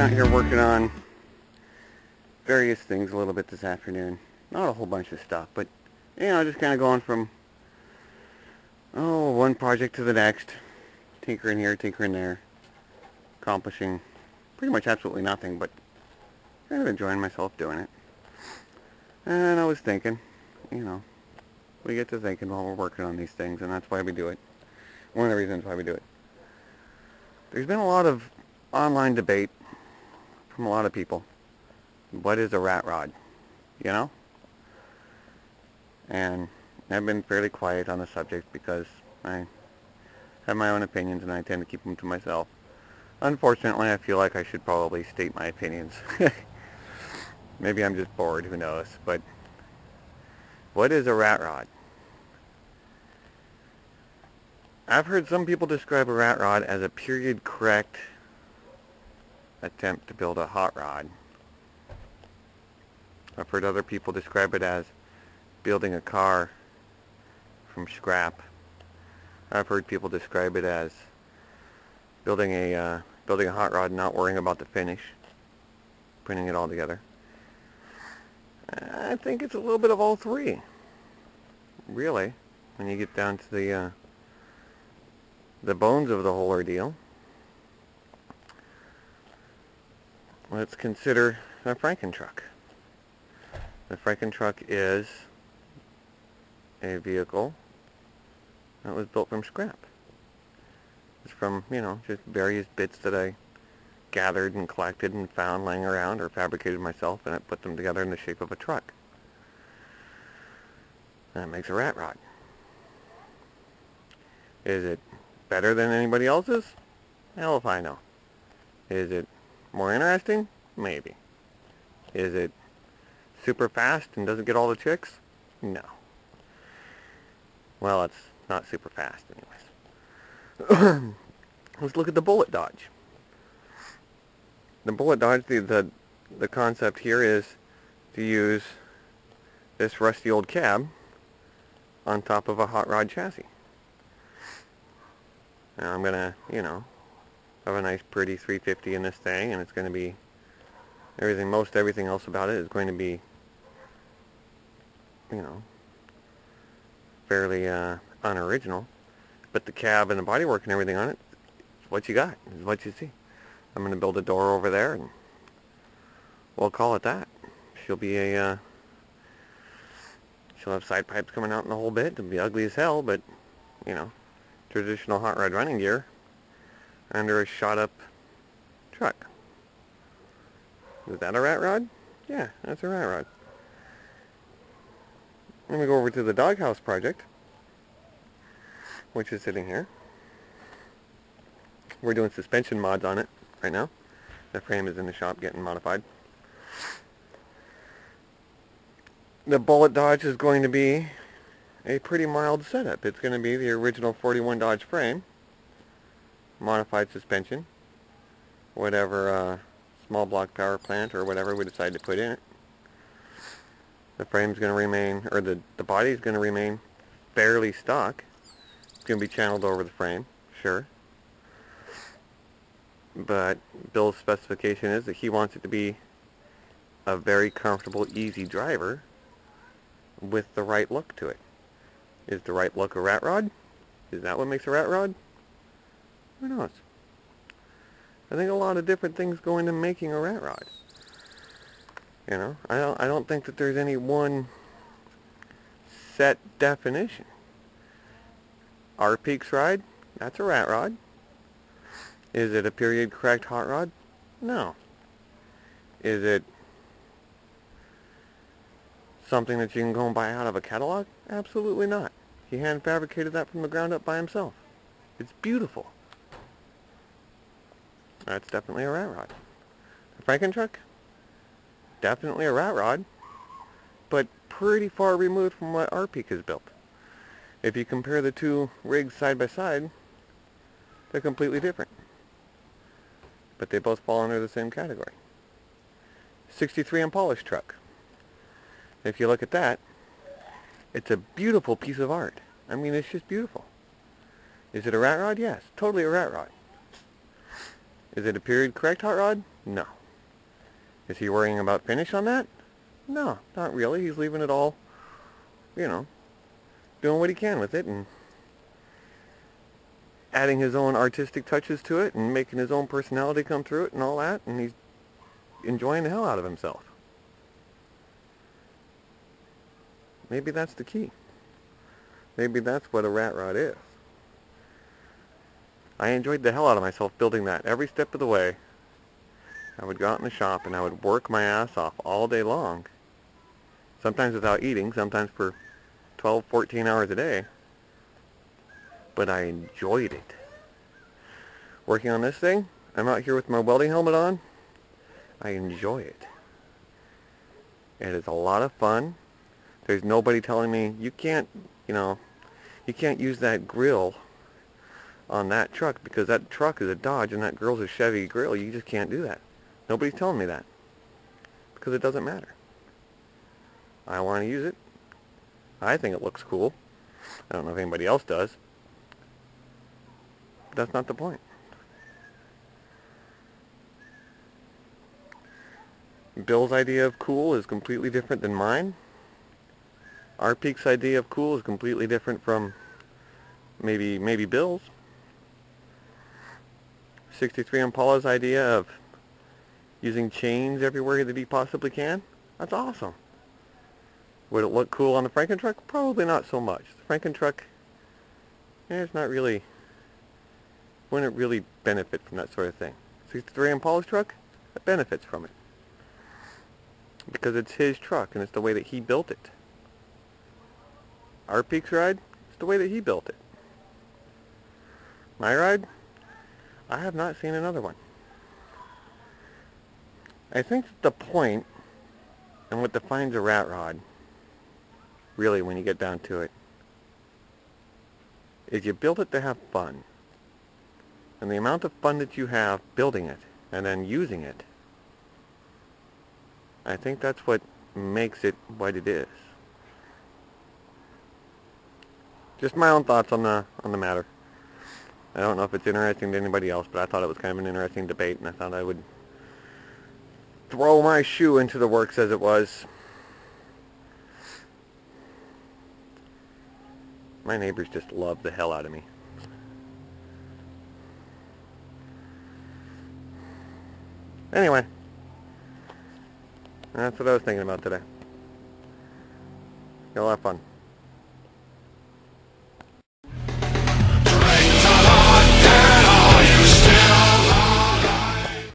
out here working on various things a little bit this afternoon. Not a whole bunch of stuff, but, you know, just kind of going from, one project to the next. Tinkering here, tinkering there. Accomplishing pretty much absolutely nothing, but kind of enjoying myself doing it. And I was thinking, we get to thinking while we're working on these things, and that's why we do it. One of the reasons why we do it. There's been a lot of online debate from a lot of people. What is a rat rod? You know? And I've been fairly quiet on the subject because I have my own opinions and I tend to keep them to myself. Unfortunately, I feel like I should probably state my opinions. Maybe I'm just bored, who knows. But what is a rat rod? I've heard some people describe a rat rod as a period correct attempt to build a hot rod. I've heard other people describe it as building a car from scrap. I've heard people describe it as building a hot rod and not worrying about the finish, putting it all together. I think it's a little bit of all three, really, when you get down to the bones of the whole ordeal. Let's consider a Frankentruck. The Frankentruck is a vehicle that was built from scrap. It's from, just various bits that I gathered and collected and found laying around or fabricated myself, and I put them together in the shape of a truck. That makes a rat rod. Is it better than anybody else's? Hell if I know. Is it more interesting? Maybe. Is it super fast and doesn't get all the chicks? No. Well, it's not super fast anyways. Let's look at the bullet dodge. The bullet dodge, the concept here is to use this rusty old cab on top of a hot rod chassis. Now I'm going to, have a nice pretty 350 in this thing, and it's going to be most everything else about it is going to be, fairly unoriginal. But the cab and the bodywork and everything on it, it's what you got, is what you see. I'm going to build a door over there, and we'll call it that. She'll have side pipes coming out in the whole bit. It'll be ugly as hell, but, traditional hot rod running gear under a shot-up truck. Is that a rat rod? Yeah, that's a rat rod. Let me go over to the Doghouse project, which is sitting here. We're doing suspension mods on it right now. The frame is in the shop getting modified. The bullet dodge is going to be a pretty mild setup. It's going to be the original 41 Dodge frame, modified suspension, whatever small block power plant or whatever we decide to put in it. The frame's going to remain, or the body is going to remain fairly stock. It's going to be channeled over the frame, sure. But Bill's specification is that he wants it to be a very comfortable, easy driver with the right look to it. Is the right look a rat rod? Is that what makes a rat rod? Who knows? I think a lot of different things go into making a rat rod. I don't think that there's any one set definition. Our Peaks ride, that's a rat rod. Is it a period correct hot rod? No. Is it something that you can go and buy out of a catalog? Absolutely not. He hand fabricated that from the ground up by himself. It's beautiful. That's definitely a rat rod. The Frankentruck? Definitely a rat rod, but pretty far removed from what our Peak has built. If you compare the two rigs side by side, they're completely different. But they both fall under the same category. 63 unpolished truck. If you look at that, it's a beautiful piece of art. I mean, it's just beautiful. Is it a rat rod? Yes, totally a rat rod. Is it a period correct hot rod? No. Is he worrying about finish on that? No, not really. He's leaving it all, you know, doing what he can with it and adding his own artistic touches to it and making his own personality come through it and all that, and he's enjoying the hell out of himself. Maybe that's the key. Maybe that's what a rat rod is. I enjoyed the hell out of myself building that every step of the way. I would go out in the shop and I would work my ass off all day long. Sometimes without eating, sometimes for 12, 14 hours a day. But I enjoyed it. Working on this thing, I'm out here with my welding helmet on. I enjoy it. It is a lot of fun. There's nobody telling me, you can't, you can't use that grill on that truck because that truck is a Dodge and that grill's a Chevy grill. You just can't do that. Nobody's telling me that because it doesn't matter. I want to use it. I think it looks cool. I don't know if anybody else does. But that's not the point. Bill's idea of cool is completely different than mine. Our Peak's idea of cool is completely different from maybe Bill's. 63 Impala's idea of using chains everywhere that he possibly can. That's awesome. Would it look cool on the Franken truck? Probably not so much. The Franken truck, it's not really, wouldn't really benefit from that sort of thing. 63 Impala's truck, it benefits from it. Because it's his truck and it's the way that he built it. Our Peak's ride, it's the way that he built it. My ride, I have not seen another one. I think the point, and what defines a rat rod, really when you get down to it, is you build it to have fun. And the amount of fun that you have building it and then using it, I think that's what makes it what it is. Just my own thoughts on the matter. I don't know if it's interesting to anybody else, but I thought it was kind of an interesting debate, and I thought I would throw my shoe into the works as it was. My neighbors just love the hell out of me. Anyway, that's what I was thinking about today. Y'all have fun.